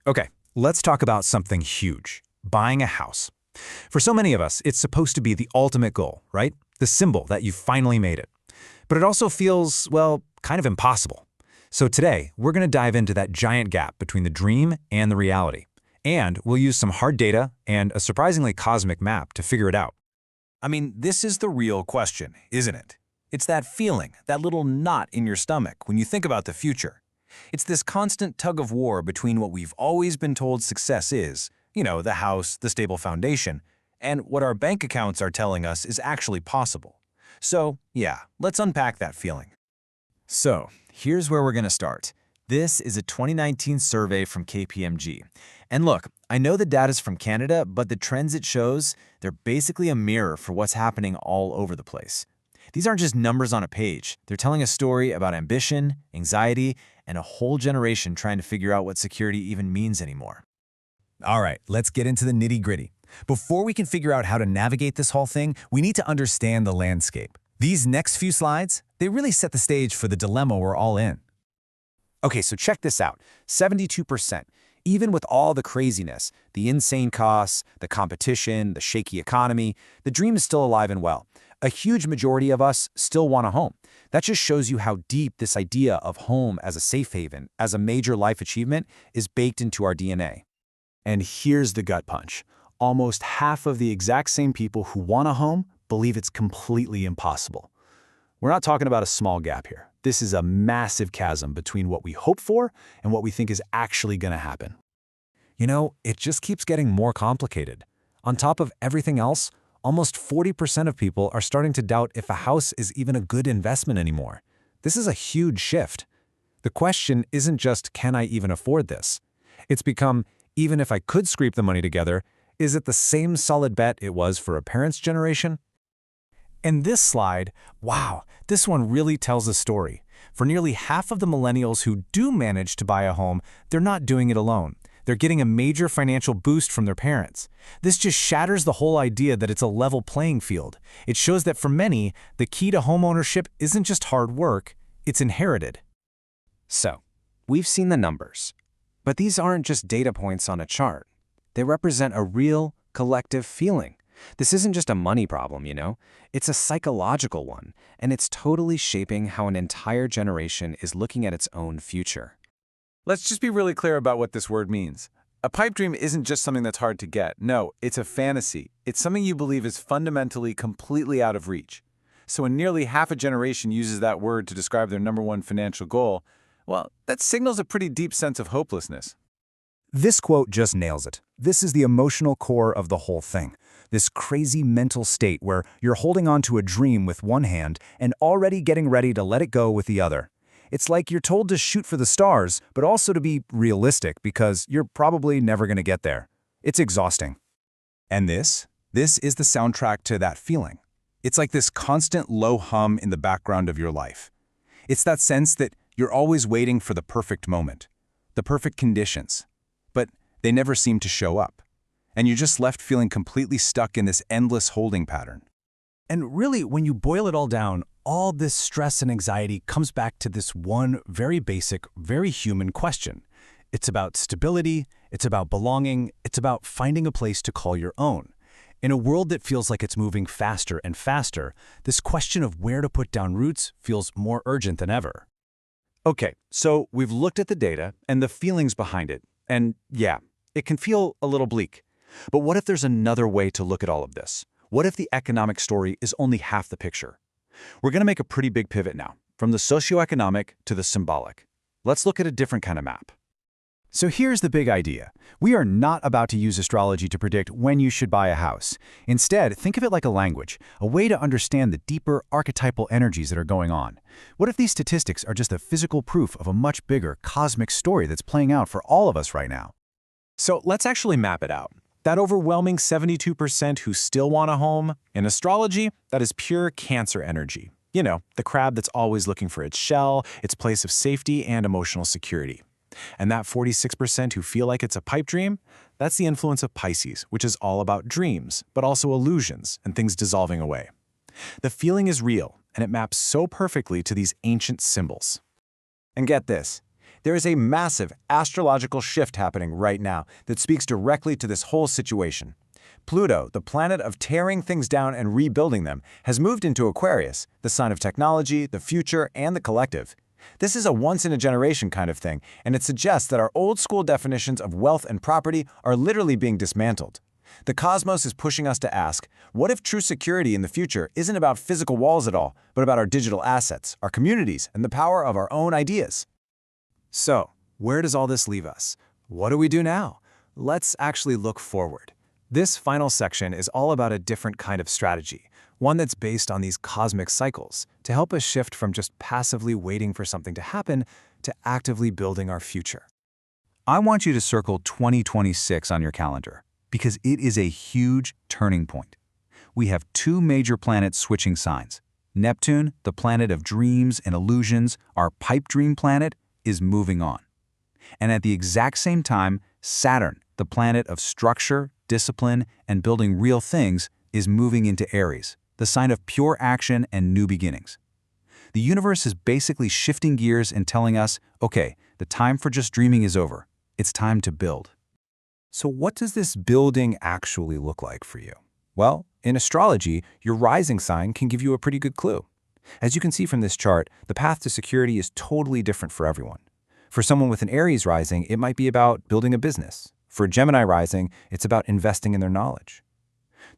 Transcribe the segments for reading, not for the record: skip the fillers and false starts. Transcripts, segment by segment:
Okay, let's talk about something huge, buying a house. For so many of us, it's supposed to be the ultimate goal, right? The symbol that you finally made it. But it also feels, well, kind of impossible. So today, we're going to dive into that giant gap between the dream and the reality. And we'll use some hard data and a surprisingly cosmic map to figure it out. I mean, this is the real question, isn't it? It's that feeling, that little knot in your stomach when you think about the future. It's this constant tug of war between what we've always been told success is, the house, the stable foundation, and what our bank accounts are telling us is actually possible. So, yeah, let's unpack that feeling. So, here's where we're going to start. This is a 2019 survey from KPMG. And look, I know the data's from Canada, but the trends it shows, they're basically a mirror for what's happening all over the place. These aren't just numbers on a page. They're telling a story about ambition, anxiety, and a whole generation trying to figure out what security even means anymore. All right, let's get into the nitty-gritty. Before we can figure out how to navigate this whole thing, we need to understand the landscape. These next few slides, they really set the stage for the dilemma we're all in. Okay, so check this out. 72%. Even with all the craziness, the insane costs, the competition, the shaky economy, the dream is still alive and well. A huge majority of us still want a home. That just shows you how deep this idea of home as a safe haven, as a major life achievement, is baked into our DNA. And here's the gut punch. Almost half of the exact same people who want a home believe it's completely impossible. We're not talking about a small gap here. This is a massive chasm between what we hope for and what we think is actually going to happen. It just keeps getting more complicated. On top of everything else, almost 40% of people are starting to doubt if a house is even a good investment anymore. This is a huge shift. The question isn't just, can I even afford this? It's become, even if I could scrape the money together, is it the same solid bet it was for a parent's generation? And this slide, wow, this one really tells a story. For nearly half of the millennials who do manage to buy a home, they're not doing it alone. They're getting a major financial boost from their parents. This just shatters the whole idea that it's a level playing field. It shows that for many, the key to homeownership isn't just hard work, it's inherited. So, we've seen the numbers. But these aren't just data points on a chart. They represent a real, collective feeling. This isn't just a money problem, It's a psychological one, and it's totally shaping how an entire generation is looking at its own future. Let's just be really clear about what this word means. A pipe dream isn't just something that's hard to get. No, it's a fantasy. It's something you believe is fundamentally completely out of reach. So when nearly half a generation uses that word to describe their number one financial goal, well, that signals a pretty deep sense of hopelessness. This quote just nails it. This is the emotional core of the whole thing. This crazy mental state where you're holding on to a dream with one hand and already getting ready to let it go with the other. It's like you're told to shoot for the stars, but also to be realistic because you're probably never going to get there. It's exhausting. And this is the soundtrack to that feeling. It's like this constant low hum in the background of your life. It's that sense that you're always waiting for the perfect moment, the perfect conditions, but they never seem to show up. And you're just left feeling completely stuck in this endless holding pattern. And really, when you boil it all down, all this stress and anxiety comes back to this one very basic, very human question. It's about stability, it's about belonging, it's about finding a place to call your own. In a world that feels like it's moving faster and faster, this question of where to put down roots feels more urgent than ever. Okay, so we've looked at the data and the feelings behind it, and yeah, it can feel a little bleak. But what if there's another way to look at all of this? What if the economic story is only half the picture? We're going to make a pretty big pivot now, from the socioeconomic to the symbolic. Let's look at a different kind of map. So here's the big idea. We are not about to use astrology to predict when you should buy a house. Instead, think of it like a language, a way to understand the deeper archetypal energies that are going on. What if these statistics are just a physical proof of a much bigger cosmic story that's playing out for all of us right now? So let's actually map it out. That overwhelming 72% who still want a home, in astrology, that is pure Cancer energy. The crab that's always looking for its shell, its place of safety and emotional security. And that 46% who feel like it's a pipe dream, that's the influence of Pisces, which is all about dreams, but also illusions and things dissolving away. The feeling is real, and it maps so perfectly to these ancient symbols. And get this, There is a massive astrological shift happening right now that speaks directly to this whole situation. Pluto, the planet of tearing things down and rebuilding them, has moved into Aquarius, the sign of technology, the future, and the collective. This is a once-in-a-generation kind of thing, and it suggests that our old-school definitions of wealth and property are literally being dismantled. The cosmos is pushing us to ask, what if true security in the future isn't about physical walls at all, but about our digital assets, our communities, and the power of our own ideas? So, where does all this leave us? What do we do now? Let's actually look forward. This final section is all about a different kind of strategy, one that's based on these cosmic cycles, to help us shift from just passively waiting for something to happen to actively building our future. I want you to circle 2026 on your calendar, because it is a huge turning point. We have two major planets switching signs. Neptune, the planet of dreams and illusions, our pipe dream planet, is moving on. And at the exact same time, Saturn, the planet of structure, discipline, and building real things, is moving into Aries, the sign of pure action and new beginnings. The universe is basically shifting gears and telling us, okay, the time for just dreaming is over. It's time to build. So what does this building actually look like for you? Well, in astrology, your rising sign can give you a pretty good clue. As you can see from this chart, the path to security is totally different for everyone. For someone with an Aries rising, it might be about building a business. For a Gemini rising, it's about investing in their knowledge.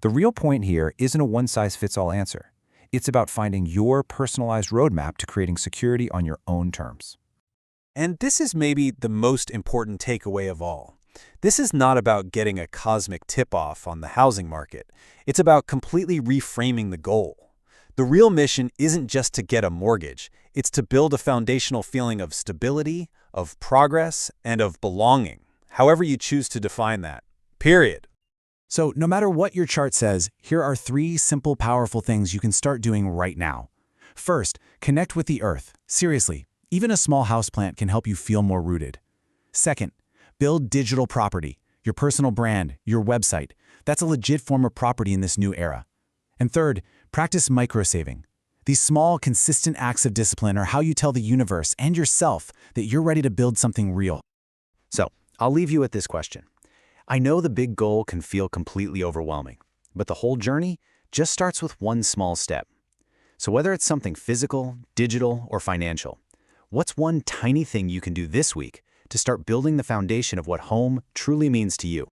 The real point here isn't a one-size-fits-all answer. It's about finding your personalized roadmap to creating security on your own terms. And this is maybe the most important takeaway of all. This is not about getting a cosmic tip-off on the housing market. It's about completely reframing the goal. The real mission isn't just to get a mortgage. It's to build a foundational feeling of stability, of progress, and of belonging, however you choose to define that. Period. So no matter what your chart says, here are 3 simple, powerful things you can start doing right now. First, connect with the earth. Seriously, even a small houseplant can help you feel more rooted. Second, build digital property, your personal brand, your website. That's a legit form of property in this new era. And third, practice microsaving. These small, consistent acts of discipline are how you tell the universe and yourself that you're ready to build something real. So, I'll leave you with this question. I know the big goal can feel completely overwhelming, but the whole journey just starts with one small step. So whether it's something physical, digital, or financial, what's one tiny thing you can do this week to start building the foundation of what home truly means to you?